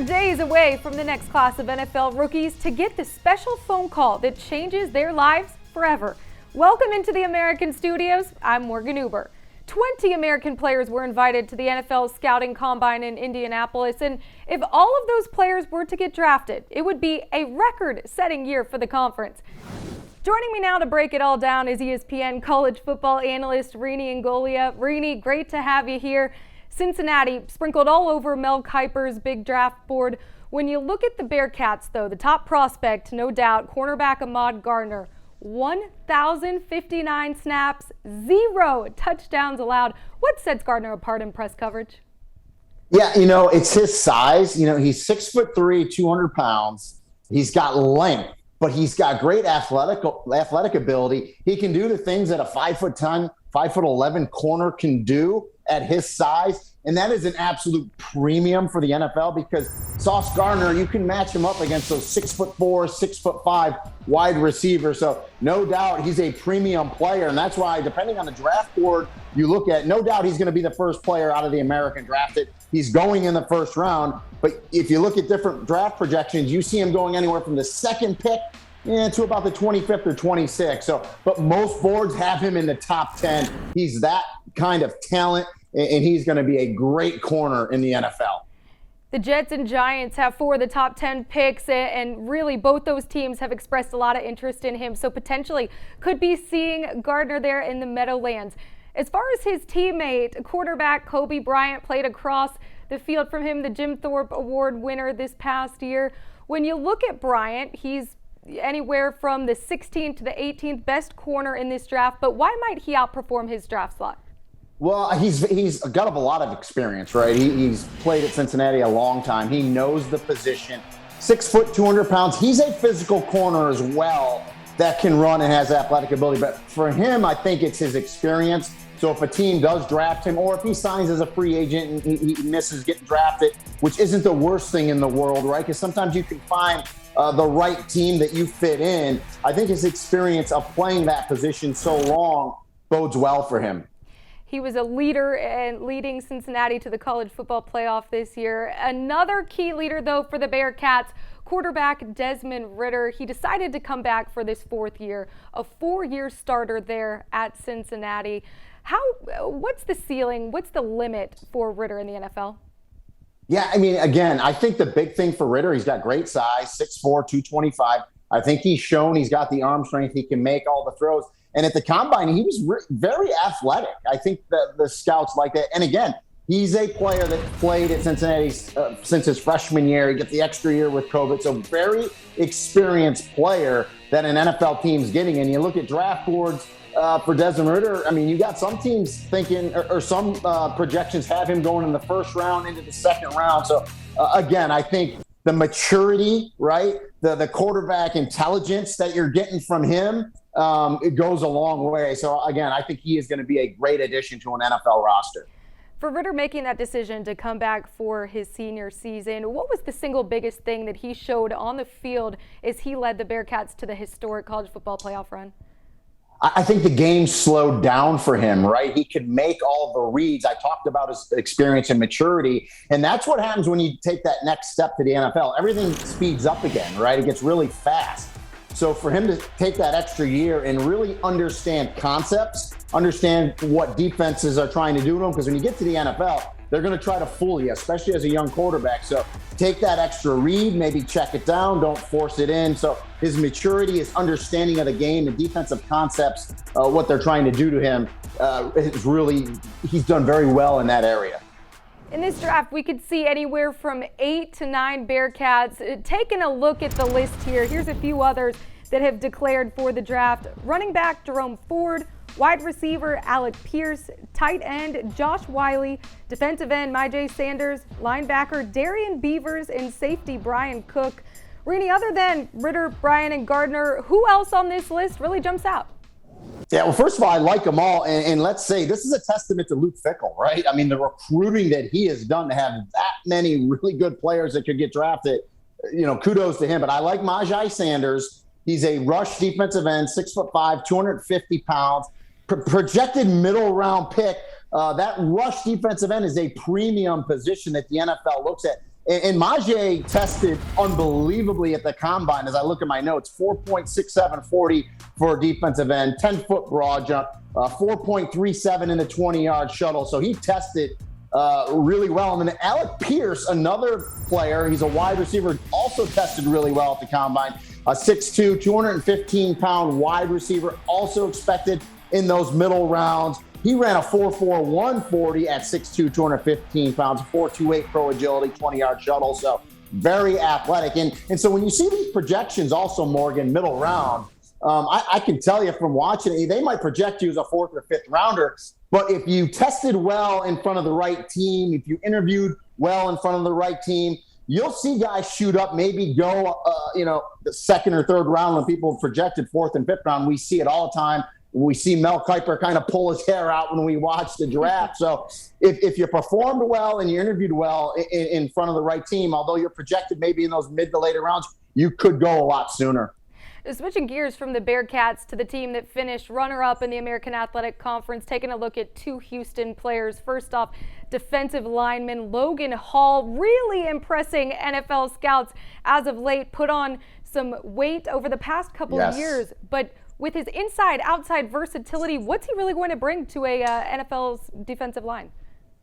are days away from the next class of NFL rookies to get the special phone call that changes their lives forever. Welcome into the American Studios. I'm Morgan Uber. 20 American players were invited to the NFL Scouting Combine in Indianapolis, and if all of those players were to get drafted, it would be a record-setting year for the conference. Joining me now to break it all down is ESPN college football analyst Rene Ingoglia. Rene, great to have you here. Cincinnati sprinkled all over Mel Kiper's big draft board. When you look at the Bearcats, though, the top prospect, no doubt, cornerback Ahmad Gardner, 1,059 snaps, 0 touchdowns allowed. What sets Gardner apart in press coverage? Yeah, it's his size. He's 6'3", 200 pounds. He's got length, but he's got great athletic ability. He can do the things that a 5'10", 5'11" corner can do at his size, and that is an absolute premium for the NFL because Sauce Gardner, you can match him up against those 6'4", 6'5" wide receivers. So no doubt he's a premium player, and that's why, depending on the draft board you look at, no doubt he's going to be the first player out of the American drafted. He's going in the first round, but if you look at different draft projections, you see him going anywhere from the second pick to about the 25th or 26th. So, but most boards have him in the top 10. He's that kind of talent, and he's going to be a great corner in the NFL. The Jets and Giants have 4 of the top 10 picks, and really both those teams have expressed a lot of interest in him, so potentially could be seeing Gardner there in the Meadowlands. As far as his teammate, quarterback Kobe Bryant played across the field from him, the Jim Thorpe Award winner this past year. When you look at Bryant, he's anywhere from the 16th to the 18th best corner in this draft, but why might he outperform his draft slot? Well, he's got a lot of experience, right? He's played at Cincinnati a long time. He knows the position. 6 foot, 200 pounds. He's a physical corner as well that can run and has athletic ability. But for him, I think it's his experience. So if a team does draft him, or if he signs as a free agent and he misses getting drafted, which isn't the worst thing in the world, right? Because sometimes you can find the right team that you fit in. I think his experience of playing that position so long bodes well for him. He was a leader and leading Cincinnati to the college football playoff this year. Another key leader, though, for the Bearcats, quarterback Desmond Ritter. He decided to come back for this 4th year, a 4-year starter there at Cincinnati. What's the ceiling? What's the limit for Ritter in the NFL? Yeah, again, I think the big thing for Ritter, he's got great size, 6'4", 225. I think he's shown he's got the arm strength. He can make all the throws. And at the Combine, he was very athletic. I think that the scouts like that. And again, he's a player that played at Cincinnati since his freshman year. He got the extra year with COVID. So very experienced player that an NFL team's getting. And you look at draft boards for Desmond Ritter, you got some teams thinking, or some projections have him going in the first round into the second round. So again, I think the maturity, right, the quarterback intelligence that you're getting from him, it goes a long way. So again, I think he is going to be a great addition to an NFL roster. For Ritter making that decision to come back for his senior season, what was the single biggest thing that he showed on the field as he led the Bearcats to the historic college football playoff run? I think the game slowed down for him, right? He could make all the reads. I talked about his experience and maturity, and that's what happens when you take that next step to the NFL. Everything speeds up again, right? It gets really fast. So for him to take that extra year and really understand concepts, understand what defenses are trying to do to him, because when you get to the NFL, they're going to try to fool you, especially as a young quarterback. So take that extra read, maybe check it down, don't force it in. So his maturity, his understanding of the game, the defensive concepts, what they're trying to do to him, he's done very well in that area. In this draft, we could see anywhere from 8 to 9 Bearcats. Taking a look at the list here, here's a few others that have declared for the draft. Running back Jerome Ford, wide receiver Alec Pierce, tight end Josh Wiley, defensive end Myjai Sanders, linebacker Darian Beavers, and safety Brian Cook. Rene, other than Ritter, Bryant, and Gardner, who else on this list really jumps out? Yeah, well, first of all, I like them all. And let's say this is a testament to Luke Fickell, right? The recruiting that he has done to have that many really good players that could get drafted, kudos to him. But I like Myjai Sanders. He's a rush defensive end, 6'5", 250 pounds, projected middle round pick. That rush defensive end is a premium position that the NFL looks at. And Majay tested unbelievably at the combine. As I look at my notes, 4.67 40 for a defensive end, 10-foot broad jump, 4.37 in the 20-yard shuttle. So he tested really well. And then Alec Pierce, another player, he's a wide receiver, also tested really well at the combine. A 6'2", 215-pound wide receiver, also expected in those middle rounds. He ran a 4.4 140 at 6'2", 215 pounds, 4.28 pro agility, 20-yard shuttle. So very athletic. And so when you see these projections also, Morgan, middle round, I can tell you from watching it, they might project you as a 4th or 5th rounder. But if you tested well in front of the right team, if you interviewed well in front of the right team, you'll see guys shoot up, maybe go, the 2nd or 3rd round when people projected 4th and 5th round. We see it all the time. We see Mel Kiper kind of pull his hair out when we watch the draft. So if you performed well and you interviewed well in front of the right team, although you're projected maybe in those mid to later rounds, you could go a lot sooner. Switching gears from the Bearcats to the team that finished runner-up in the American Athletic Conference, taking a look at 2 Houston players. First off, defensive lineman Logan Hall, really impressing NFL scouts as of late, put on some weight over the past couple of years, but with his inside-outside versatility, what's he really going to bring to a NFL's defensive line?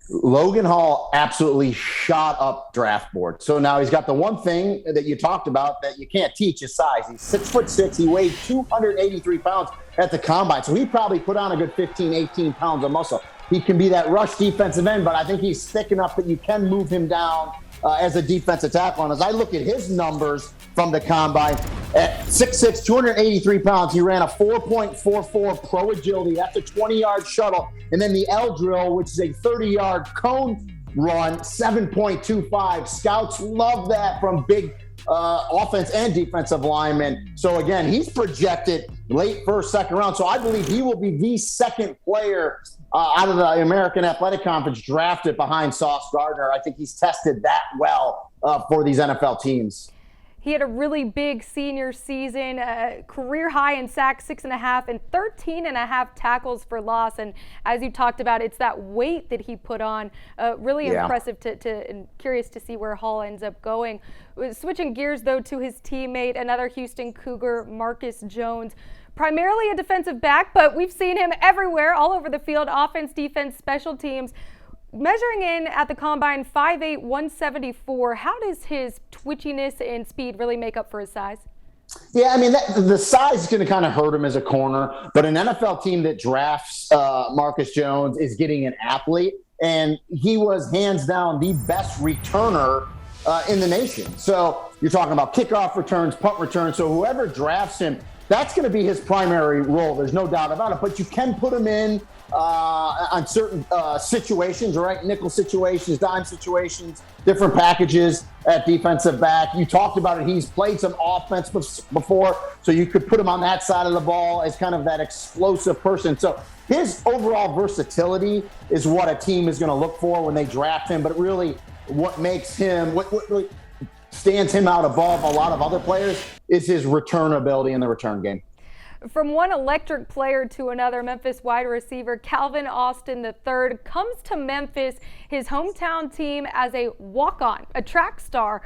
Logan Hall absolutely shot up draft board. So now he's got the one thing that you talked about that you can't teach, his size. He's 6'6". He weighed 283 pounds at the combine. So he probably put on a good 15, 18 pounds of muscle. He can be that rush defensive end, but I think he's thick enough that you can move him down as a defensive tackle. And as I look at his numbers from the combine, at 6'6", 283 pounds, he ran a 4.44 pro agility. That's a 20-yard shuttle. And then the L drill, which is a 30-yard cone run, 7.25. Scouts love that from big offense and defensive linemen. So again, he's projected late 1st, 2nd round. So I believe he will be the 2nd player out of the American Athletic Conference drafted behind Sauce Gardner. I think he's tested that well for these NFL teams. He had a really big senior season, career high in sacks, 6.5, and 13.5 tackles for loss. And as you talked about, it's that weight that he put on. Really impressive and curious to see where Hall ends up going. Switching gears, though, to his teammate, another Houston Cougar, Marcus Jones. Primarily a defensive back, but we've seen him everywhere, all over the field, offense, defense, special teams. Measuring in at the combine, 5'8", 174. How does his twitchiness and speed really make up for his size? Yeah, I mean, the size is going to kind of hurt him as a corner, but an NFL team that drafts Marcus Jones is getting an athlete, and he was hands down the best returner in the nation. So you're talking about kickoff returns, punt returns. So whoever drafts him, that's going to be his primary role. There's no doubt about it. But you can put him in on certain situations, right? Nickel situations, dime situations, different packages at defensive back. You talked about it. He's played some offense before, so you could put him on that side of the ball as kind of that explosive person. So his overall versatility is what a team is going to look for when they draft him. But really, what makes him, what really stands him out above a lot of other players is his return ability in the return game. From one electric player to another, Memphis wide receiver Calvin Austin III comes to Memphis, his hometown team, as a walk-on. A track star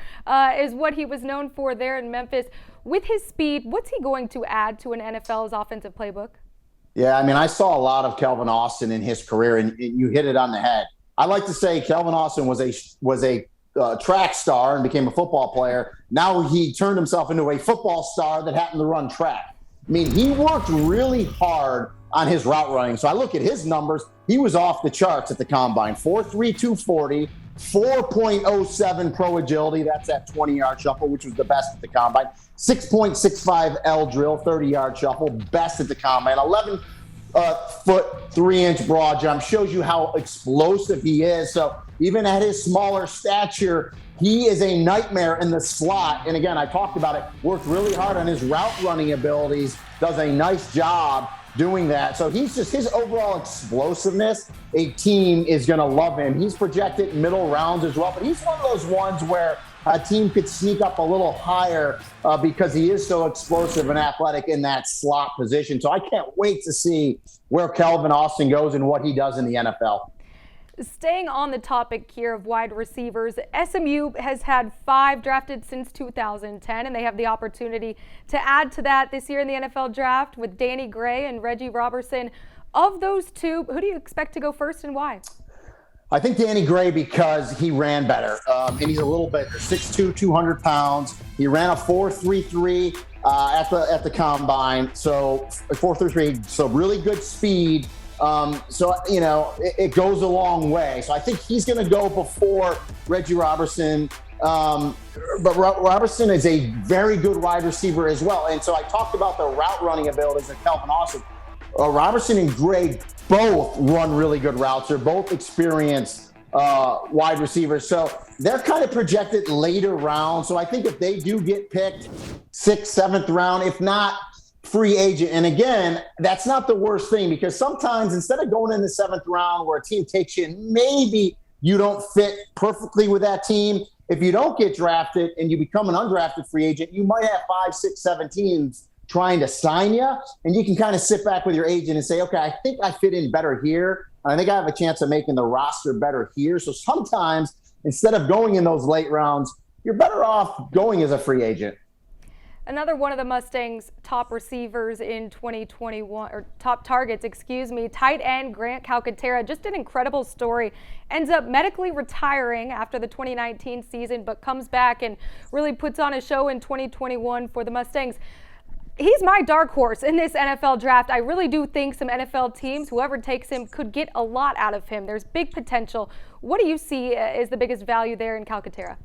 is what he was known for there in Memphis. With his speed, what's he going to add to an NFL's offensive playbook? Yeah, I mean, I saw a lot of Calvin Austin in his career, and you hit it on the head. I like to say Calvin Austin was a track star and became a football player. Now he turned himself into a football star that happened to run track. I mean, he worked really hard on his route running. So I look at his numbers. He was off the charts at the combine. 4.3, 240, 4.07 pro agility. That's that 20-yard shuffle, which was the best at the combine. 6.65 L drill, 30-yard shuffle, best at the combine. 11-foot, 3-inch broad jump. Shows you how explosive he is. So even at his smaller stature, he is a nightmare in the slot. And again, I talked about it, worked really hard on his route running abilities, does a nice job doing that. So he's just, his overall explosiveness, a team is going to love him. He's projected middle rounds as well, but he's one of those ones where a team could sneak up a little higher because he is so explosive and athletic in that slot position. So I can't wait to see where Calvin Austin goes and what he does in the NFL. Staying on the topic here of wide receivers, SMU has had 5 drafted since 2010, and they have the opportunity to add to that this year in the NFL draft with Danny Gray and Reggie Robertson. Of those two, who do you expect to go first and why? I think Danny Gray because he ran better, and he's a little bit 6'2", 200 pounds. He ran a 4.33 at the combine, so 4.33, so really good speed. So, it goes a long way. So I think he's going to go before Reggie Robertson. But Robertson is a very good wide receiver as well. And so I talked about the route running abilities of Calvin Austin. Robertson and Gray both run really good routes. They're both experienced wide receivers. So they're kind of projected later rounds. So I think if they do get picked 6th, 7th round, if not free agent. And again, that's not the worst thing, because sometimes instead of going in the 7th round where a team takes you and maybe you don't fit perfectly with that team, if you don't get drafted and you become an undrafted free agent, you might have 5, 6, 7 teams trying to sign you, and you can kind of sit back with your agent and say, okay, I think I fit in better here. I think I have a chance of making the roster better here. So sometimes instead of going in those late rounds, you're better off going as a free agent. Another one of the Mustangs' top receivers in 2021, or top targets, tight end Grant Calcutta, just an incredible story. Ends up medically retiring after the 2019 season, but comes back and really puts on a show in 2021 for the Mustangs. He's my dark horse in this NFL draft. I really do think some NFL teams, whoever takes him, could get a lot out of him. There's big potential. What do you see as the biggest value there in Calcutta?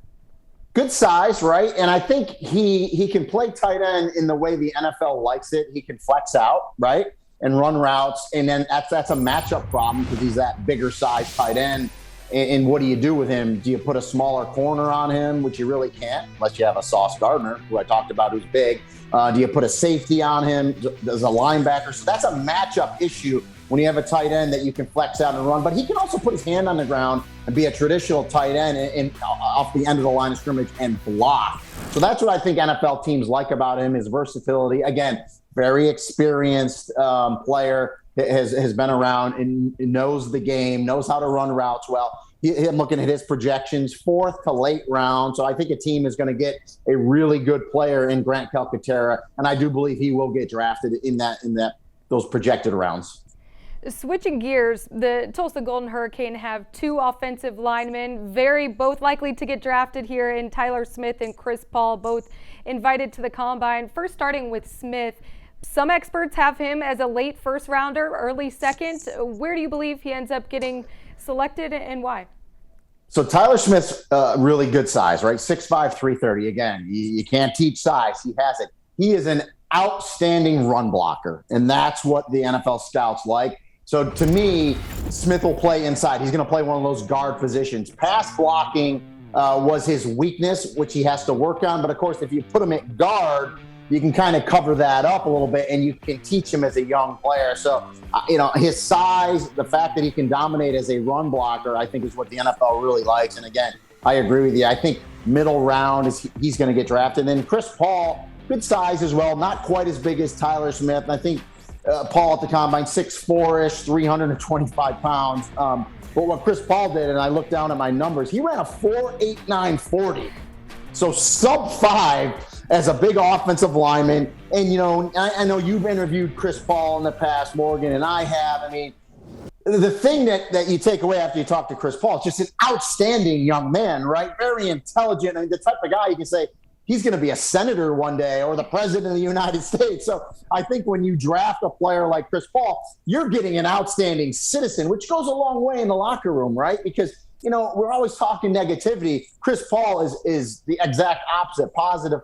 Good size, right? And I think he can play tight end in the way the NFL likes it. He can flex out, right, and run routes. And then that's a matchup problem because he's that bigger size tight end. And what do you do with him? Do you put a smaller corner on him, which you really can't unless you have a Sauce Gardner, who I talked about, who's big. Do you put a safety on him as a linebacker? So that's a matchup issue when you have a tight end that you can flex out and run. But he can also put his hand on the ground and be a traditional tight end and off the end of the line of scrimmage and block. So that's what I think NFL teams like about him, his versatility. Again, very experienced player, has been around and knows the game, knows how to run routes well. I'm looking at his projections, 4th to late round. So I think a team is going to get a really good player in Grant Calcutta, and I do believe he will get drafted in those projected rounds. Switching gears, the Tulsa Golden Hurricane have 2 offensive linemen, both likely to get drafted here in Tyler Smith and Chris Paul, both invited to the combine. First, starting with Smith, some experts have him as a late first rounder, early second. Where do you believe he ends up getting selected and why? So Tyler Smith's really good size, right? 6'5", 330. Again, you can't teach size. He has it. He is an outstanding run blocker, and that's what the NFL scouts like. So to me, Smith will play inside. He's going to play one of those guard positions. Pass blocking was his weakness, which he has to work on. But of course, if you put him at guard, you can kind of cover that up a little bit, and you can teach him as a young player. So, his size, the fact that he can dominate as a run blocker, I think is what the NFL really likes. And again, I agree with you. I think middle round he's going to get drafted. And then Chris Paul, good size as well, not quite as big as Tyler Smith. And I think Paul at the combine, 6'4"-ish, 325 pounds. But what Chris Paul did, and I looked down at my numbers, he ran a 4.89 40. So sub 5 as a big offensive lineman. And, I know you've interviewed Chris Paul in the past, Morgan, and I have. I mean, the thing that you take away after you talk to Chris Paul is just an outstanding young man, right? Very intelligent. I mean, the type of guy you can say, he's going to be a senator one day or the president of the United States. So I think when you draft a player like Chris Paul, you're getting an outstanding citizen, which goes a long way in the locker room, right? Because, we're always talking negativity. Chris Paul is the exact opposite, positive,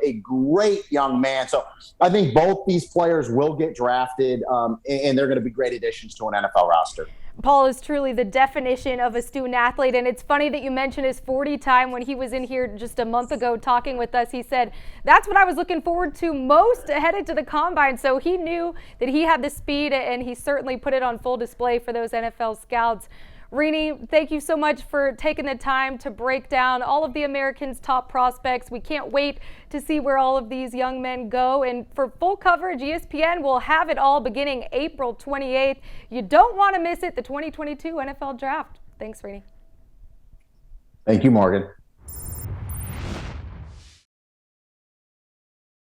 a great young man. So I think both these players will get drafted, and they're going to be great additions to an NFL roster. Paul is truly the definition of a student athlete, and it's funny that you mentioned his 40 time. When he was in here just a month ago talking with us, he said, that's what I was looking forward to most headed to the combine. So he knew that he had the speed, and he certainly put it on full display for those NFL scouts. Rene, thank you so much for taking the time to break down all of the Americans' top prospects. We can't wait to see where all of these young men go. And for full coverage, ESPN will have it all beginning April 28th. You don't want to miss it, the 2022 NFL Draft. Thanks, Rene. Thank you, Morgan.